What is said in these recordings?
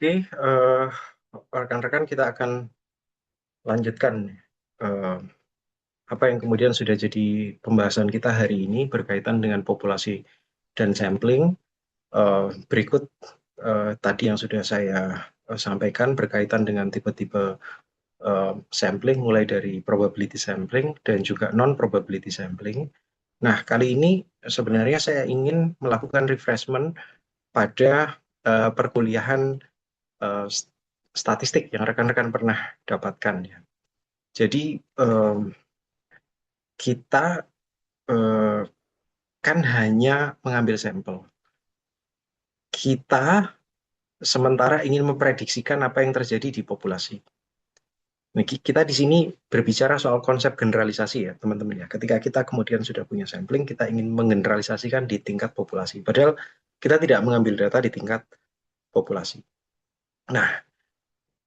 Oke, rekan-rekan kita akan lanjutkan eh, apa yang kemudian sudah jadi pembahasan kita hari ini berkaitan dengan populasi dan sampling. Berikut tadi yang sudah saya sampaikan berkaitan dengan tipe-tipe sampling, mulai dari probability sampling dan juga non-probability sampling. Nah, kali ini sebenarnya saya ingin melakukan refreshment pada perkuliahan eh, statistik yang rekan-rekan pernah dapatkan ya. Jadi kita eh, kan hanya mengambil sampel. Kita sementara ingin memprediksikan apa yang terjadi di populasi. Nah, kita di sini berbicara soal konsep generalisasi ya, teman-teman ya. Ketika kita kemudian sudah punya sampling, kita ingin menggeneralisasikan di tingkat populasi. Padahal kita tidak mengambil data di tingkat populasi. Nah,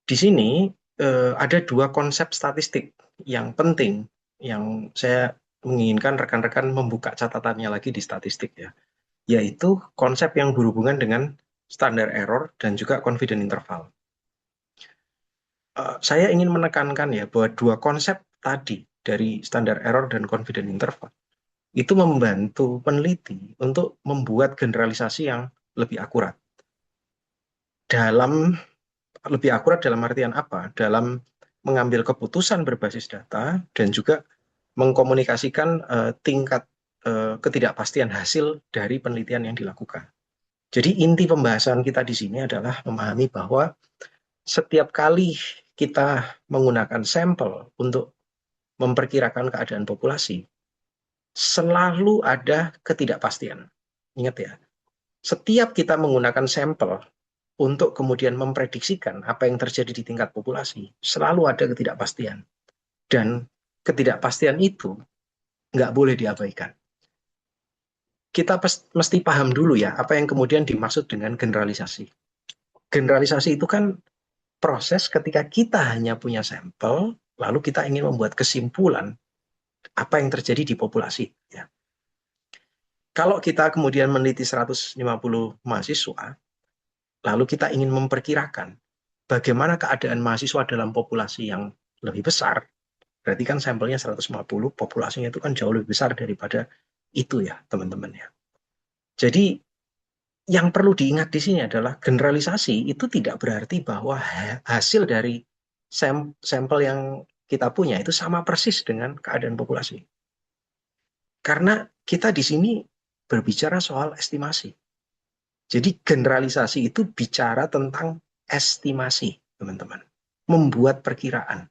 di sini ada dua konsep statistik yang penting yang saya menginginkan rekan-rekan membuka catatannya lagi di statistik ya, yaitu konsep yang berhubungan dengan standar error dan juga confidence interval. Saya ingin menekankan ya bahwa dua konsep tadi dari standar error dan confidence interval itu membantu peneliti untuk membuat generalisasi yang lebih akurat. Dalam lebih akurat dalam artian apa? Dalam mengambil keputusan berbasis data dan juga mengkomunikasikan tingkat ketidakpastian hasil dari penelitian yang dilakukan. Jadi inti pembahasan kita di sini adalah memahami bahwa setiap kali kita menggunakan sampel untuk memperkirakan keadaan populasi, selalu ada ketidakpastian. Ingat ya, setiap kita menggunakan sampel untuk kemudian memprediksikan apa yang terjadi di tingkat populasi, selalu ada ketidakpastian. Dan ketidakpastian itu nggak boleh diabaikan. Kita mesti paham dulu ya, apa yang kemudian dimaksud dengan generalisasi. Generalisasi itu kan proses ketika kita hanya punya sampel, lalu kita ingin membuat kesimpulan apa yang terjadi di populasi. Ya. Kalau kita kemudian meneliti 150 mahasiswa, lalu kita ingin memperkirakan bagaimana keadaan mahasiswa dalam populasi yang lebih besar, berarti kan sampelnya 150, populasinya itu kan jauh lebih besar daripada itu ya, teman-teman ya. Jadi yang perlu diingat di sini adalah generalisasi itu tidak berarti bahwa hasil dari sampel yang kita punya itu sama persis dengan keadaan populasi. Karena kita di sini berbicara soal estimasi. Jadi generalisasi itu bicara tentang estimasi, teman-teman. Membuat perkiraan.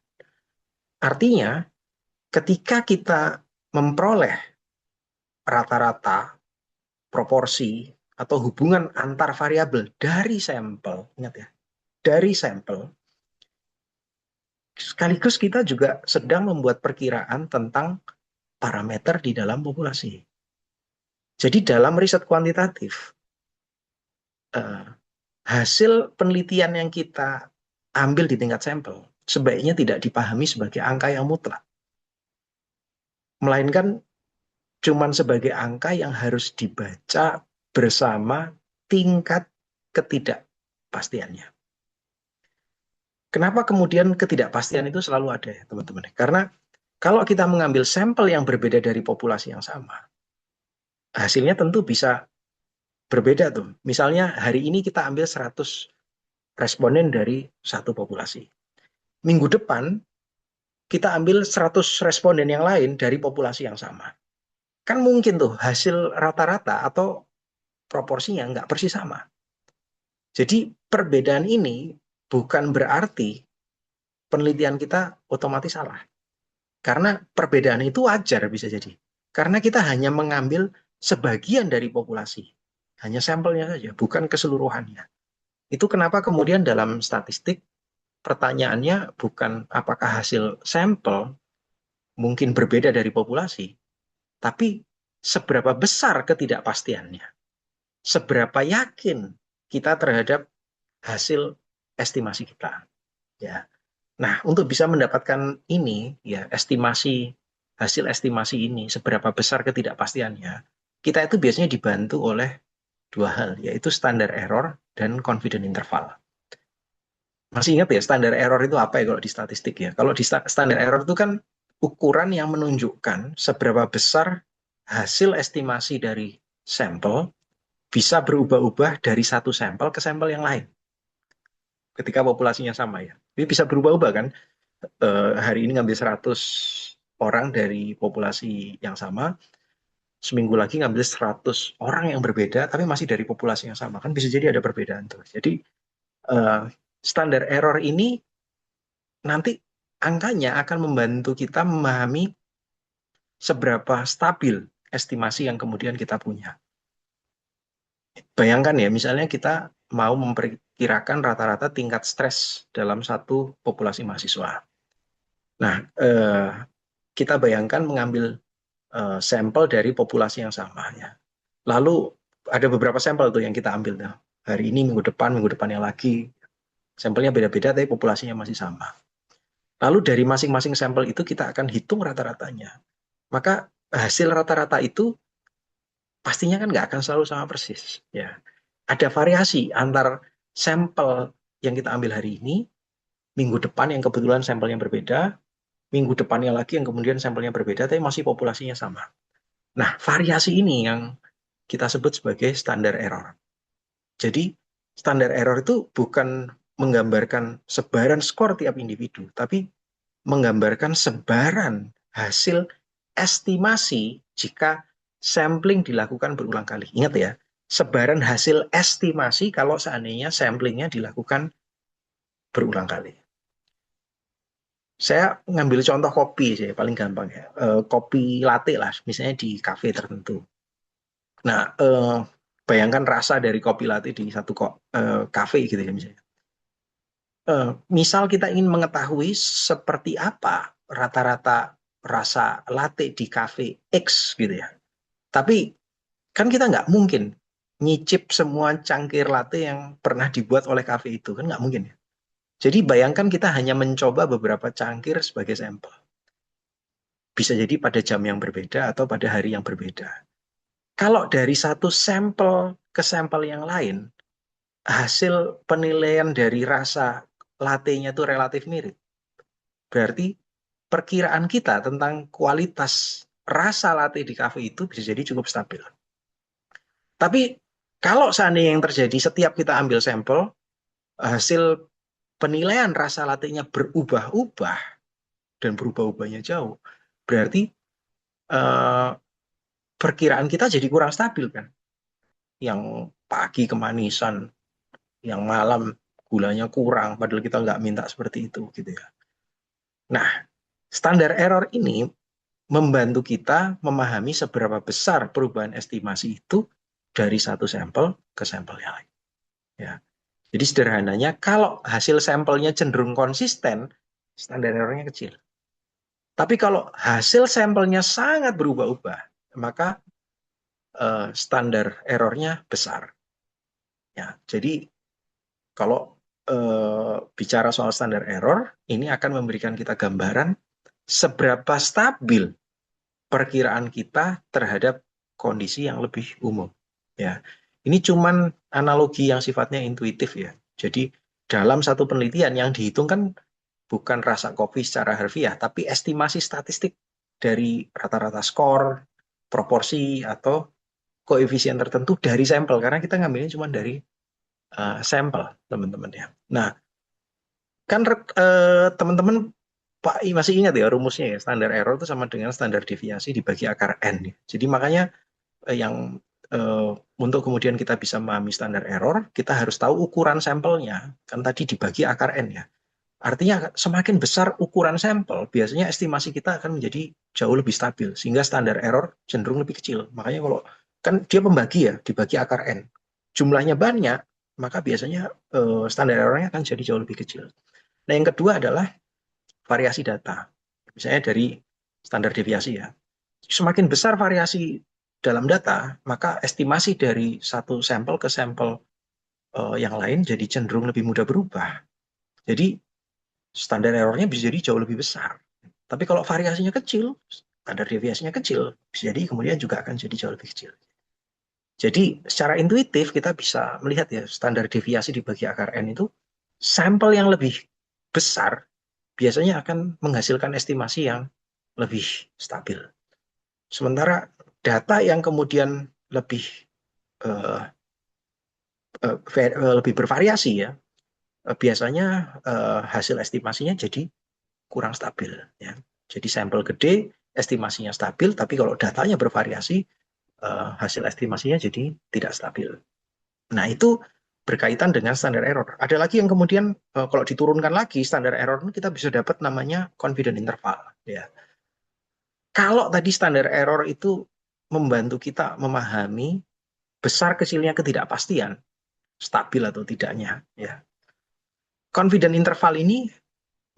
Artinya, ketika kita memperoleh rata-rata, proporsi, atau hubungan antar variabel dari sampel, ingat ya, dari sampel, sekaligus kita juga sedang membuat perkiraan tentang parameter di dalam populasi. Jadi dalam riset kuantitatif, hasil penelitian yang kita ambil di tingkat sampel sebaiknya tidak dipahami sebagai angka yang mutlak, melainkan cuman sebagai angka yang harus dibaca bersama tingkat ketidakpastiannya. Kenapa kemudian ketidakpastian itu selalu ada ya teman-teman? Karena kalau kita mengambil sampel yang berbeda dari populasi yang sama, hasilnya tentu bisa berbeda tuh. Misalnya hari ini kita ambil 100 responden dari satu populasi. Minggu depan kita ambil 100 responden yang lain dari populasi yang sama. Kan mungkin tuh hasil rata-rata atau proporsinya nggak persis sama. Jadi perbedaan ini bukan berarti penelitian kita otomatis salah. Karena perbedaan itu wajar bisa jadi. Karena kita hanya mengambil sebagian dari populasi. Hanya sampelnya saja, bukan keseluruhannya. Itu kenapa kemudian dalam statistik pertanyaannya bukan apakah hasil sampel mungkin berbeda dari populasi, tapi seberapa besar ketidakpastiannya. Seberapa yakin kita terhadap hasil estimasi kita. Ya. Nah, untuk bisa mendapatkan ini, ya hasil estimasi ini, seberapa besar ketidakpastiannya, kita itu biasanya dibantu oleh dua hal, yaitu standar error dan confidence interval. Masih ingat ya standar error itu apa ya kalau di statistik ya? Kalau di standar error itu kan ukuran yang menunjukkan seberapa besar hasil estimasi dari sampel bisa berubah-ubah dari satu sampel ke sampel yang lain ketika populasinya sama ya. Ini bisa berubah-ubah kan? Hari ini ngambil 100 orang dari populasi yang sama, seminggu lagi ngambil 100 orang yang berbeda, tapi masih dari populasi yang sama. Kan bisa jadi ada perbedaan tuh. Jadi eh, standar error ini nanti angkanya akan membantu kita memahami seberapa stabil estimasi yang kemudian kita punya. Bayangkan ya, misalnya kita mau memperkirakan rata-rata tingkat stres dalam satu populasi mahasiswa. Nah, kita bayangkan mengambil sampel dari populasi yang sama ya. Lalu ada beberapa sampel tuh yang kita ambil tuh. Hari ini, minggu depannya lagi. Sampelnya beda-beda tapi populasinya masih sama. Lalu dari masing-masing sampel itu kita akan hitung rata-ratanya. Maka hasil rata-rata itu pastinya kan nggak akan selalu sama persis. Ya, ada variasi antar sampel yang kita ambil hari ini, minggu depan yang kebetulan sampelnya berbeda, minggu depannya lagi yang kemudian sampelnya berbeda, tapi masih populasinya sama. Nah, variasi ini yang kita sebut sebagai standar error. Jadi, standar error itu bukan menggambarkan sebaran skor tiap individu, tapi menggambarkan sebaran hasil estimasi jika sampling dilakukan berulang kali. Ingat ya, sebaran hasil estimasi kalau seandainya samplingnya dilakukan berulang kali. Saya ngambil contoh kopi sih, paling gampang ya. Kopi latte lah, misalnya di kafe tertentu. Nah, bayangkan rasa dari kopi latte di satu kafe gitu ya misalnya. Misal kita ingin mengetahui seperti apa rata-rata rasa latte di kafe X gitu ya. Tapi kan kita nggak mungkin nyicip semua cangkir latte yang pernah dibuat oleh kafe itu, kan nggak mungkin ya. Jadi bayangkan kita hanya mencoba beberapa cangkir sebagai sampel. Bisa jadi pada jam yang berbeda atau pada hari yang berbeda. Kalau dari satu sampel ke sampel yang lain, hasil penilaian dari rasa latte-nya itu relatif mirip. Berarti perkiraan kita tentang kualitas rasa latte di kafe itu bisa jadi cukup stabil. Tapi kalau seandainya yang terjadi setiap kita ambil sampel, hasil penilaian rasa latte-nya berubah-ubah dan berubah-ubahnya jauh, berarti eh, perkiraan kita jadi kurang stabil kan. Yang pagi kemanisan, yang malam gulanya kurang, padahal kita nggak minta seperti itu gitu ya. Nah, standar error ini membantu kita memahami seberapa besar perubahan estimasi itu dari satu sampel ke sampel yang lain. Ya. Jadi sederhananya, kalau hasil sampelnya cenderung konsisten, standar errornya kecil. Tapi kalau hasil sampelnya sangat berubah-ubah, maka standar errornya besar. Ya, jadi kalau bicara soal standar error, ini akan memberikan kita gambaran seberapa stabil perkiraan kita terhadap kondisi yang lebih umum. Ya, ini cuman analogi yang sifatnya intuitif ya. Jadi dalam satu penelitian yang dihitung kan bukan rasa kopi secara harfiah, tapi estimasi statistik dari rata-rata skor, proporsi atau koefisien tertentu dari sampel karena kita ngambilnya cuma dari sampel, teman-teman ya. Nah, kan teman-teman Pak masih ingat ya rumusnya ya, standar error itu sama dengan standar deviasi dibagi akar N. Ya. Jadi makanya yang untuk kemudian kita bisa memahami standar error, kita harus tahu ukuran sampelnya. Kan tadi dibagi akar N ya. Artinya semakin besar ukuran sampel, biasanya estimasi kita akan menjadi jauh lebih stabil. Sehingga standar error cenderung lebih kecil. Makanya kalau kan dia pembagi ya, dibagi akar N. Jumlahnya banyak, maka biasanya standar errornya akan jadi jauh lebih kecil. Nah yang kedua adalah variasi data. Misalnya dari standar deviasi ya. Semakin besar variasi dalam data, maka estimasi dari satu sampel ke sampel yang lain jadi cenderung lebih mudah berubah. Jadi standar errornya bisa jadi jauh lebih besar. Tapi kalau variasinya kecil, standar deviasinya kecil, bisa jadi kemudian juga akan jadi jauh lebih kecil. Jadi secara intuitif kita bisa melihat ya standar deviasi dibagi akar N itu sampel yang lebih besar biasanya akan menghasilkan estimasi yang lebih stabil. Sementara data yang kemudian lebih uh, lebih bervariasi ya, biasanya hasil estimasinya jadi kurang stabil ya. Jadi sampel gede, estimasinya stabil, tapi kalau datanya bervariasi, hasil estimasinya jadi tidak stabil. Nah, itu berkaitan dengan standar error. Ada lagi yang kemudian kalau diturunkan lagi standar error, kita bisa dapat namanya confidence interval ya. Kalau tadi standar error itu membantu kita memahami besar kecilnya ketidakpastian, stabil atau tidaknya ya. Confidence interval ini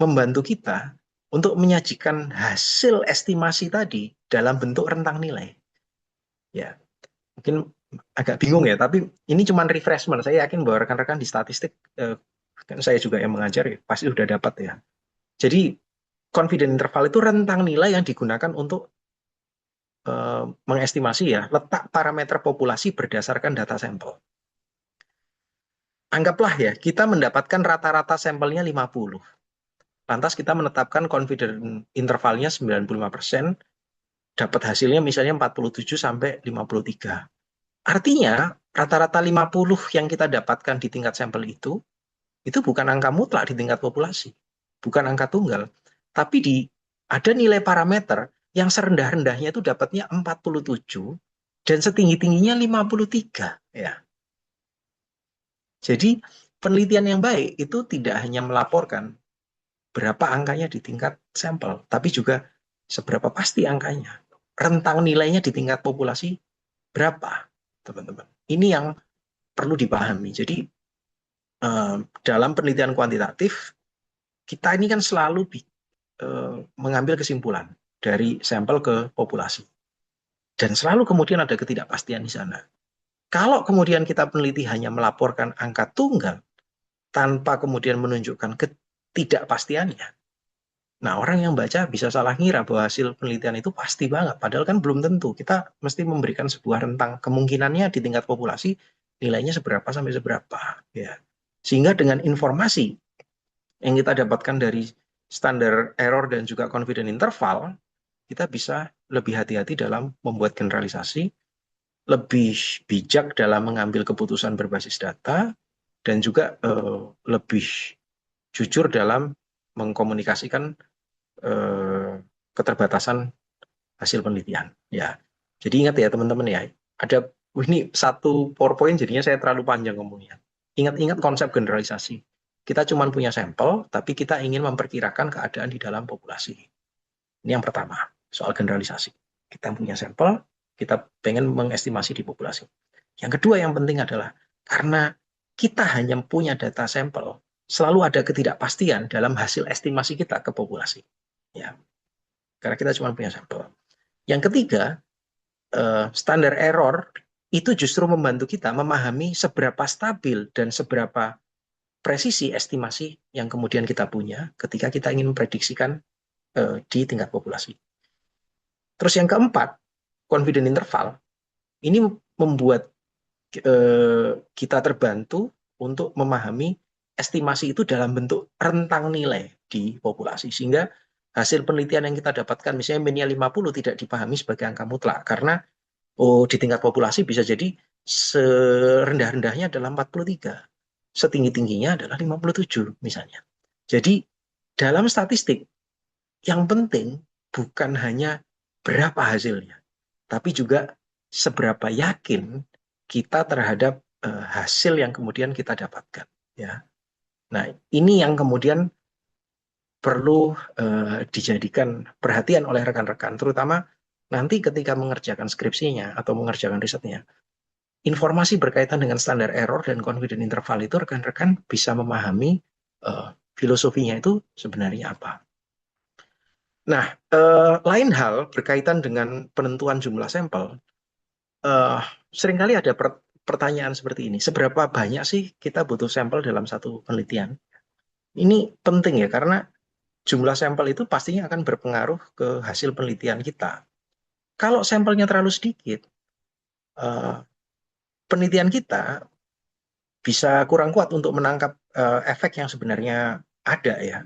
membantu kita untuk menyajikan hasil estimasi tadi dalam bentuk rentang nilai. Ya, mungkin agak bingung ya, tapi ini cuma refreshment. Saya yakin bahwa rekan-rekan di statistik, kan saya juga yang mengajar, ya, pasti sudah dapat ya. Jadi, confidence interval itu rentang nilai yang digunakan untuk mengestimasi ya letak parameter populasi berdasarkan data sampel. Anggaplah ya, kita mendapatkan rata-rata sampelnya 50. Lantas kita menetapkan confidence intervalnya 95%, dapat hasilnya misalnya 47 sampai 53. Artinya, rata-rata 50 yang kita dapatkan di tingkat sampel itu bukan angka mutlak di tingkat populasi, bukan angka tunggal, tapi ada nilai parameter yang serendah-rendahnya itu dapatnya 47 dan setinggi-tingginya 53 ya. Jadi penelitian yang baik itu tidak hanya melaporkan berapa angkanya di tingkat sampel, tapi juga seberapa pasti angkanya. Rentang nilainya di tingkat populasi berapa, teman-teman. Ini yang perlu dipahami. Jadi dalam penelitian kuantitatif, kita ini kan selalu mengambil kesimpulan dari sampel ke populasi. Dan selalu kemudian ada ketidakpastian di sana. Kalau kemudian kita peneliti hanya melaporkan angka tunggal, tanpa kemudian menunjukkan ketidakpastiannya, nah orang yang baca bisa salah ngira bahwa hasil penelitian itu pasti banget. Padahal kan belum tentu. Kita mesti memberikan sebuah rentang kemungkinannya di tingkat populasi, nilainya seberapa sampai seberapa. Ya. Sehingga dengan informasi yang kita dapatkan dari standar error dan juga confidence interval, kita bisa lebih hati-hati dalam membuat generalisasi, lebih bijak dalam mengambil keputusan berbasis data, dan juga lebih jujur dalam mengkomunikasikan keterbatasan hasil penelitian. Ya, jadi ingat ya teman-teman ya, ada ini satu PowerPoint jadinya saya terlalu panjang ngomongnya. Ingat-ingat konsep generalisasi. Kita cuma punya sampel, tapi kita ingin memperkirakan keadaan di dalam populasi. Ini yang pertama, soal generalisasi. Kita punya sampel, kita pengen mengestimasi di populasi. Yang kedua yang penting adalah, karena kita hanya punya data sampel, selalu ada ketidakpastian dalam hasil estimasi kita ke populasi. Ya, karena kita cuma punya sampel. Yang ketiga, standar error itu justru membantu kita memahami seberapa stabil dan seberapa presisi estimasi yang kemudian kita punya ketika kita ingin memprediksikan di tingkat populasi. Terus yang keempat, confidence interval, ini membuat kita terbantu untuk memahami estimasi itu dalam bentuk rentang nilai di populasi. Sehingga hasil penelitian yang kita dapatkan, misalnya minimal 50 tidak dipahami sebagai angka mutlak. Karena di tingkat populasi bisa jadi serendah-rendahnya adalah 43. Setinggi-tingginya adalah 57 misalnya. Jadi dalam statistik, yang penting bukan hanya berapa hasilnya, tapi juga seberapa yakin kita terhadap hasil yang kemudian kita dapatkan. Ya. Nah, ini yang kemudian perlu dijadikan perhatian oleh rekan-rekan, terutama nanti ketika mengerjakan skripsinya atau mengerjakan risetnya. Informasi berkaitan dengan standar error dan confidence interval itu rekan-rekan bisa memahami filosofinya itu sebenarnya apa. Nah, lain hal berkaitan dengan penentuan jumlah sampel, seringkali ada pertanyaan seperti ini, seberapa banyak sih kita butuh sampel dalam satu penelitian? Ini penting ya, karena jumlah sampel itu pastinya akan berpengaruh ke hasil penelitian kita. Kalau sampelnya terlalu sedikit, penelitian kita bisa kurang kuat untuk menangkap efek yang sebenarnya ada ya.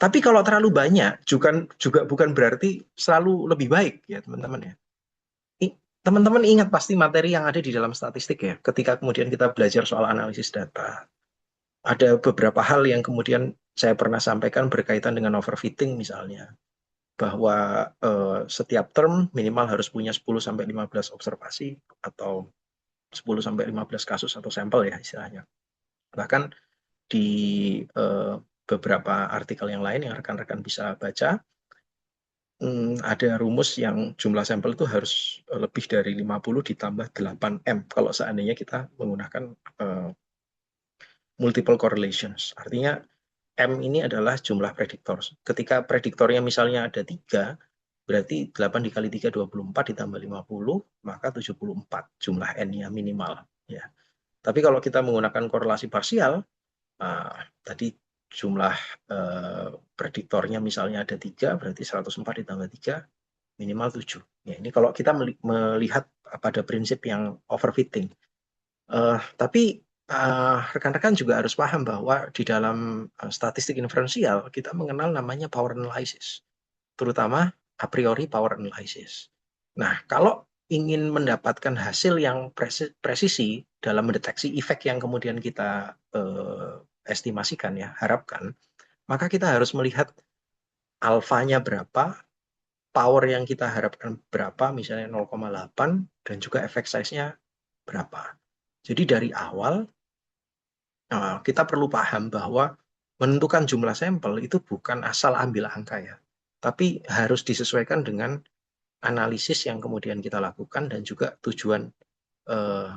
Tapi kalau terlalu banyak juga bukan berarti selalu lebih baik ya teman-teman ya. Teman-teman ingat pasti materi yang ada di dalam statistik ya. Ketika kemudian kita belajar soal analisis data, ada beberapa hal yang kemudian saya pernah sampaikan berkaitan dengan overfitting misalnya. Bahwa setiap term minimal harus punya 10 sampai 15 observasi atau 10 sampai 15 kasus atau sampel ya istilahnya. Bahkan di beberapa artikel yang lain yang rekan-rekan bisa baca, ada rumus yang jumlah sampel itu harus lebih dari 50 ditambah 8M kalau seandainya kita menggunakan multiple correlations. Artinya M ini adalah jumlah prediktor. Ketika prediktornya misalnya ada 3, berarti 8 dikali 3, 24 ditambah 50, maka 74 jumlah N-nya minimal. Ya. Tapi kalau kita menggunakan korelasi parsial, tadi jumlah prediktornya misalnya ada 3, berarti 104 ditambah 3, minimal 7. Ya, ini kalau kita melihat pada prinsip yang overfitting. Tapi rekan-rekan juga harus paham bahwa di dalam statistik inferensial, kita mengenal namanya power analysis. Terutama a priori power analysis. Nah, kalau ingin mendapatkan hasil yang presisi dalam mendeteksi efek yang kemudian kita estimasikan ya, harapkan, maka kita harus melihat alfanya berapa, power yang kita harapkan berapa, misalnya 0,8, dan juga efek size-nya berapa. Jadi dari awal, kita perlu paham bahwa menentukan jumlah sampel itu bukan asal ambil angka ya, tapi harus disesuaikan dengan analisis yang kemudian kita lakukan dan juga tujuan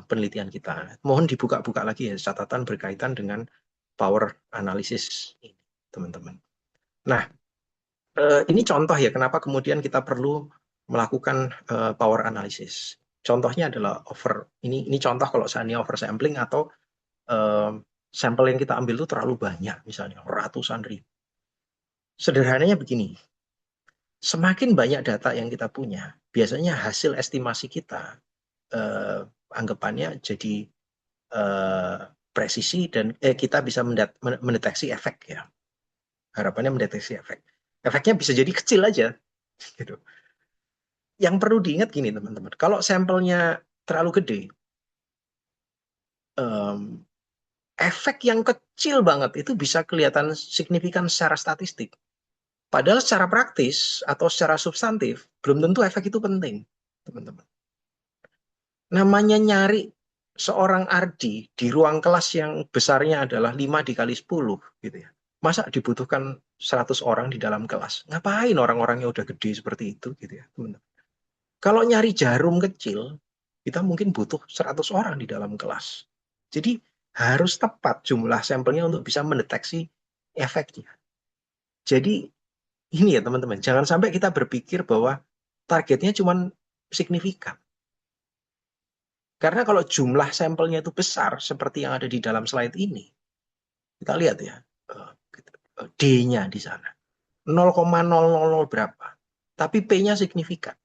penelitian kita. Mohon dibuka-buka lagi ya catatan berkaitan dengan power analysis ini, teman-teman. Nah, ini contoh ya kenapa kemudian kita perlu melakukan power analysis. Contohnya adalah ini contoh kalau seandainya oversampling atau sampel yang kita ambil itu terlalu banyak, misalnya ratusan ribu. Sederhananya begini, semakin banyak data yang kita punya, biasanya hasil estimasi kita anggapannya jadi presisi dan kita bisa mendeteksi efek ya. Harapannya mendeteksi efek. Efeknya bisa jadi kecil aja gitu. Yang perlu diingat gini teman-teman, kalau sampelnya terlalu gede, efek yang kecil banget itu bisa kelihatan signifikan secara statistik. Padahal secara praktis atau secara substantif, belum tentu efek itu penting, teman-teman. Namanya nyari seorang Ardi di ruang kelas yang besarnya adalah 5 dikali 10, gitu ya. Masa dibutuhkan 100 orang di dalam kelas? Ngapain orang-orang yang udah gede seperti itu, gitu ya, teman-teman. Kalau nyari jarum kecil, kita mungkin butuh 100 orang di dalam kelas. Jadi harus tepat jumlah sampelnya untuk bisa mendeteksi efeknya. Jadi ini ya teman-teman, jangan sampai kita berpikir bahwa targetnya cuma signifikan. Karena kalau jumlah sampelnya itu besar, seperti yang ada di dalam slide ini, kita lihat ya, D-nya di sana. 0,000 berapa. Tapi P-nya signifikan.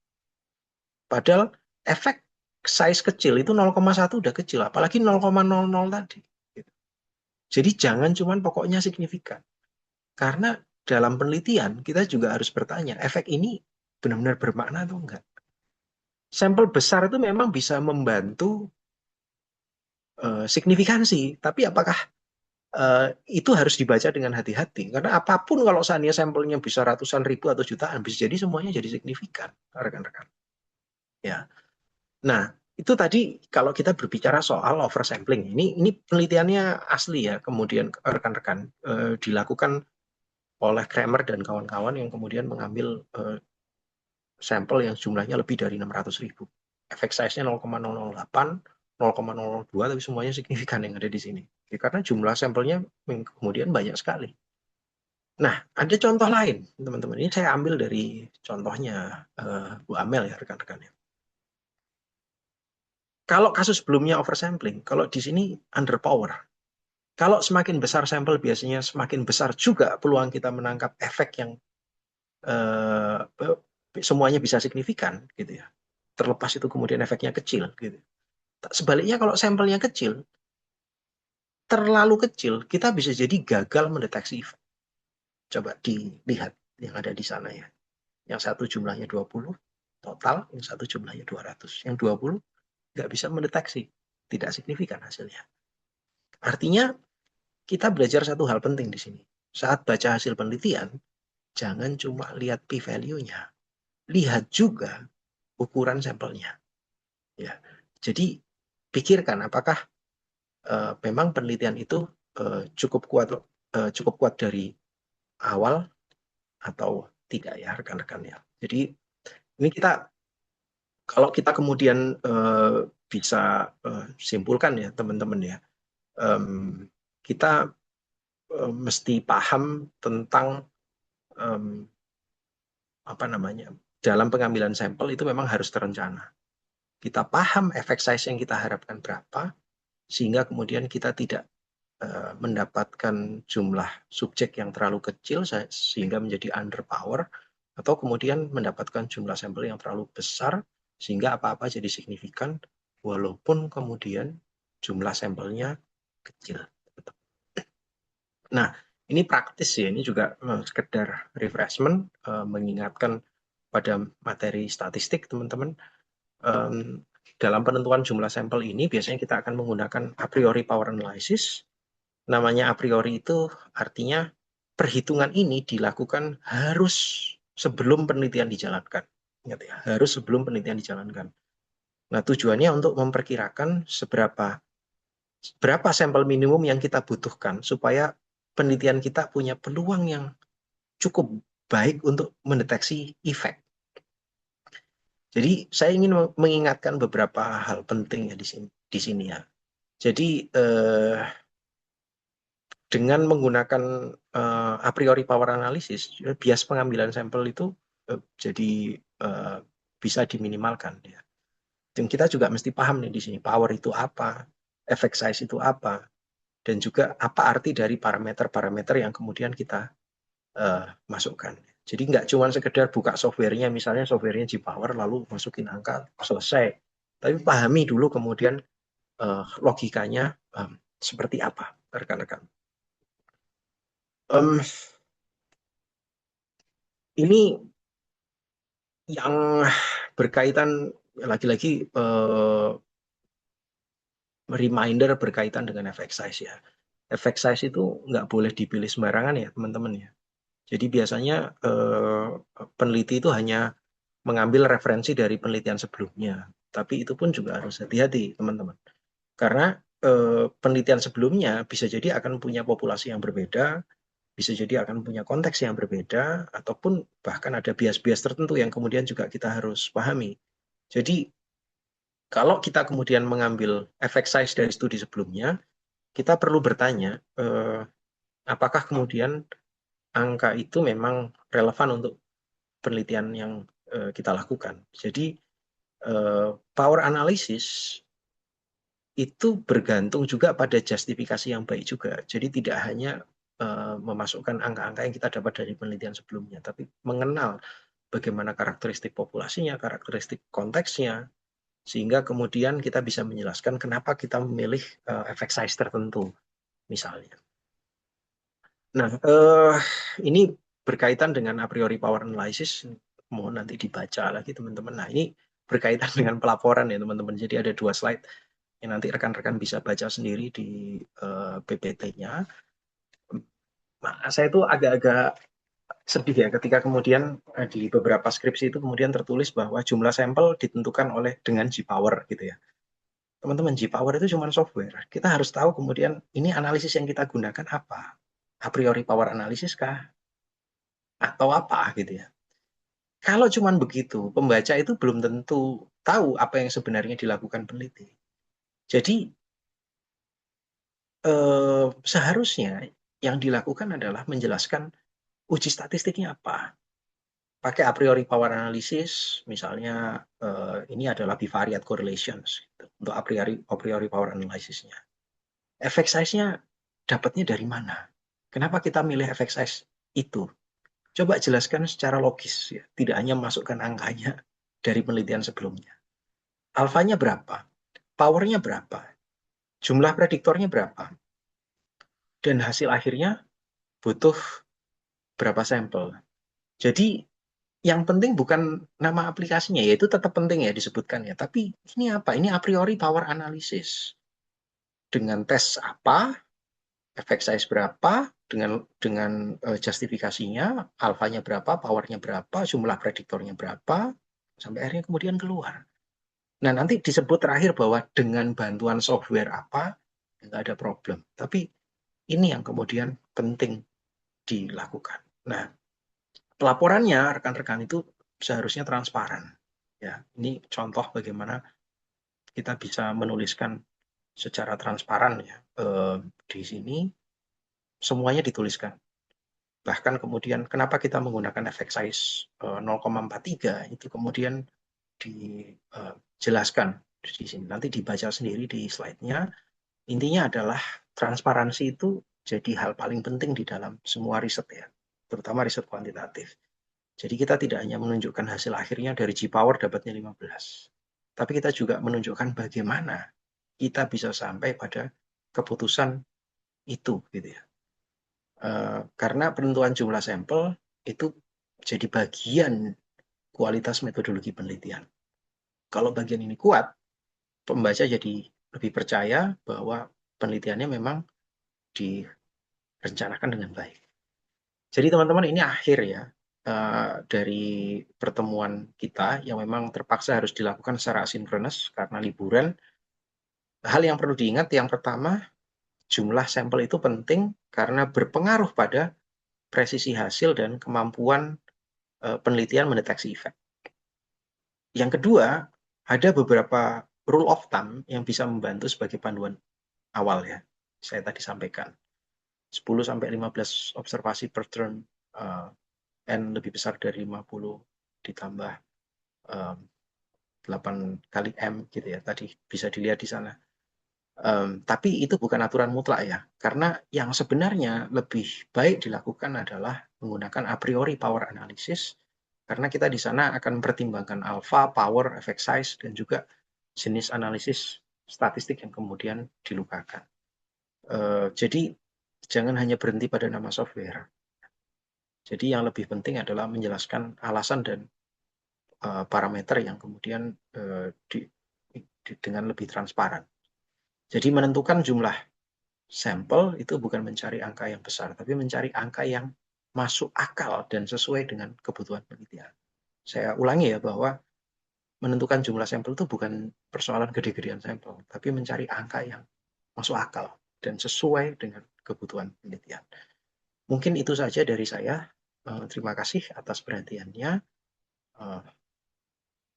Padahal efek size kecil itu 0,1 udah kecil, apalagi 0,00 tadi. Jadi jangan cuma pokoknya signifikan. Karena dalam penelitian kita juga harus bertanya, efek ini benar-benar bermakna atau enggak. Sampel besar itu memang bisa membantu signifikansi, tapi apakah itu harus dibaca dengan hati-hati? Karena apapun kalau seandainya sampelnya bisa ratusan ribu atau jutaan, bisa jadi semuanya jadi signifikan, rekan-rekan. Ya. Nah, itu tadi kalau kita berbicara soal oversampling, ini penelitiannya asli ya, kemudian rekan-rekan dilakukan oleh Kramer dan kawan-kawan yang kemudian mengambil sampel yang jumlahnya lebih dari 600.000. Efek size-nya 0,008, 0,002, tapi semuanya signifikan yang ada di sini. Ya, karena jumlah sampelnya kemudian banyak sekali. Nah, ada contoh lain, teman-teman. Ini saya ambil dari contohnya Bu Amel ya, rekan-rekannya. Kalau kasus sebelumnya oversampling, kalau di sini underpower. Kalau semakin besar sampel, biasanya semakin besar juga peluang kita menangkap efek yang semuanya bisa signifikan, gitu ya. Terlepas itu kemudian efeknya kecil, gitu. Sebaliknya kalau sampelnya kecil, terlalu kecil, kita bisa jadi gagal mendeteksi efek. Coba dilihat yang ada di sana ya. Yang satu jumlahnya 20 total, yang satu jumlahnya 200. Yang 20 nggak bisa mendeteksi, tidak signifikan hasilnya. Artinya kita belajar satu hal penting di sini. Saat baca hasil penelitian, jangan cuma lihat p-value-nya, lihat juga ukuran sampelnya. Ya, jadi pikirkan apakah memang penelitian itu cukup kuat dari awal atau tidak ya rekan-rekan ya. Jadi ini kalau kita kemudian bisa simpulkan ya teman-teman ya, kita mesti paham tentang apa namanya, dalam pengambilan sampel itu memang harus terencana. Kita paham efek size yang kita harapkan berapa, sehingga kemudian kita tidak mendapatkan jumlah subjek yang terlalu kecil sehingga menjadi underpower, atau kemudian mendapatkan jumlah sampel yang terlalu besar sehingga apa-apa jadi signifikan walaupun kemudian jumlah sampelnya kecil. Nah, ini praktis ya, ini juga sekedar refreshment, mengingatkan pada materi statistik teman-teman. Dalam penentuan jumlah sampel ini biasanya kita akan menggunakan a priori power analysis. Namanya a priori itu artinya perhitungan ini dilakukan harus sebelum penelitian dijalankan. Ingat ya, harus sebelum penelitian dijalankan. Nah, tujuannya untuk memperkirakan berapa sampel minimum yang kita butuhkan supaya penelitian kita punya peluang yang cukup baik untuk mendeteksi efek. Jadi saya ingin mengingatkan beberapa hal penting ya di sini ya. Jadi dengan menggunakan a priori power analysis, bias pengambilan sampel itu jadi bisa diminimalkan ya. Dan kita juga mesti paham nih di sini power itu apa, effect size itu apa, dan juga apa arti dari parameter-parameter yang kemudian kita masukkan. Jadi nggak cuma sekedar buka softwarenya, misalnya softwarenya G-Power lalu masukin angka selesai. Tapi pahami dulu kemudian logikanya seperti apa, rekan-rekan. Ini yang berkaitan lagi-lagi reminder berkaitan dengan effect size ya. Effect size itu nggak boleh dipilih sembarangan ya teman-teman ya. Jadi biasanya peneliti itu hanya mengambil referensi dari penelitian sebelumnya. Tapi itu pun juga harus hati-hati teman-teman. Karena penelitian sebelumnya bisa jadi akan punya populasi yang berbeda, bisa jadi akan punya konteks yang berbeda, ataupun bahkan ada bias-bias tertentu yang kemudian juga kita harus pahami. Jadi kalau kita kemudian mengambil efek size dari studi sebelumnya, kita perlu bertanya, apakah kemudian angka itu memang relevan untuk penelitian yang kita lakukan. Jadi power analysis itu bergantung juga pada justifikasi yang baik juga. Jadi tidak hanya memasukkan angka-angka yang kita dapat dari penelitian sebelumnya, tapi mengenal bagaimana karakteristik populasinya, karakteristik konteksnya, sehingga kemudian kita bisa menjelaskan kenapa kita memilih efek size tertentu, misalnya. Nah, ini berkaitan dengan a priori power analysis, mohon nanti dibaca lagi teman-teman. Nah, ini berkaitan dengan pelaporan ya teman-teman. Jadi ada 2 slide yang nanti rekan-rekan bisa baca sendiri di PPT-nya. Nah, saya itu agak-agak sedih ya ketika kemudian di beberapa skripsi itu kemudian tertulis bahwa jumlah sampel ditentukan dengan G-Power gitu ya. Teman-teman, G-Power itu cuma software. Kita harus tahu kemudian ini analisis yang kita gunakan apa? A priori power analysis kah? Atau apa gitu ya. Kalau cuma begitu, pembaca itu belum tentu tahu apa yang sebenarnya dilakukan peneliti. Jadi seharusnya yang dilakukan adalah menjelaskan uji statistiknya apa. Pakai a priori power analysis, misalnya ini adalah bivariate correlations gitu, untuk a priori power analysisnya. Efek size-nya dapatnya dari mana? Kenapa kita milih efek size itu? Coba jelaskan secara logis, ya. Tidak hanya masukkan angkanya dari penelitian sebelumnya. Alfanya berapa? Powernya berapa? Jumlah prediktornya berapa? dan hasil akhirnya butuh berapa sampel. Jadi yang penting bukan nama aplikasinya, ya itu tetap penting ya disebutkan ya. Tapi ini apa? Ini a priori power analysis. Dengan tes apa, effect size berapa, dengan justifikasinya, alfanya berapa, powernya berapa, jumlah prediktornya berapa, sampai akhirnya kemudian keluar. Nah, nanti disebut terakhir bahwa dengan bantuan software apa, nggak ada problem. Tapi ini yang kemudian penting dilakukan. Nah, pelaporannya rekan-rekan itu seharusnya transparan. Ya, ini contoh bagaimana kita bisa menuliskan secara transparan ya. Di sini semuanya dituliskan. Bahkan kemudian kenapa kita menggunakan effect size 0,43 itu kemudian dijelaskan di sini. Nanti dibaca sendiri di slide-nya. Intinya adalah transparansi itu jadi hal paling penting di dalam semua riset ya, terutama riset kuantitatif. Jadi kita tidak hanya menunjukkan hasil akhirnya dari G-Power dapatnya 15, tapi kita juga menunjukkan bagaimana kita bisa sampai pada keputusan itu gitu ya. Karena penentuan jumlah sampel itu jadi bagian kualitas metodologi penelitian. Kalau bagian ini kuat, pembaca jadi lebih percaya bahwa penelitiannya memang direncanakan dengan baik. Jadi teman-teman ini akhir ya dari pertemuan kita yang memang terpaksa harus dilakukan secara asinkronus karena liburan. Hal yang perlu diingat yang pertama, jumlah sampel itu penting karena berpengaruh pada presisi hasil dan kemampuan penelitian mendeteksi efek. Yang kedua, ada beberapa rule of thumb yang bisa membantu sebagai panduan awal ya. Saya tadi sampaikan. 10-15 observasi per term, N lebih besar dari 50 ditambah 8 kali M gitu ya. Tadi bisa dilihat di sana. Tapi itu bukan aturan mutlak ya. Karena yang sebenarnya lebih baik dilakukan adalah menggunakan a priori power analysis. Karena kita di sana akan mempertimbangkan alpha, power, effect size, dan juga jenis analisis statistik yang kemudian dilupakan. Jadi jangan hanya berhenti pada nama software. Jadi yang lebih penting adalah menjelaskan alasan dan parameter yang kemudian dengan lebih transparan. Jadi menentukan jumlah sampel itu bukan mencari angka yang besar, tapi mencari angka yang masuk akal dan sesuai dengan kebutuhan penelitian. Saya ulangi ya bahwa menentukan jumlah sampel itu bukan persoalan gede-gedean sampel, tapi mencari angka yang masuk akal dan sesuai dengan kebutuhan penelitian. Mungkin itu saja dari saya. Terima kasih atas perhatiannya.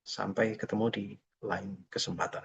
Sampai ketemu di lain kesempatan.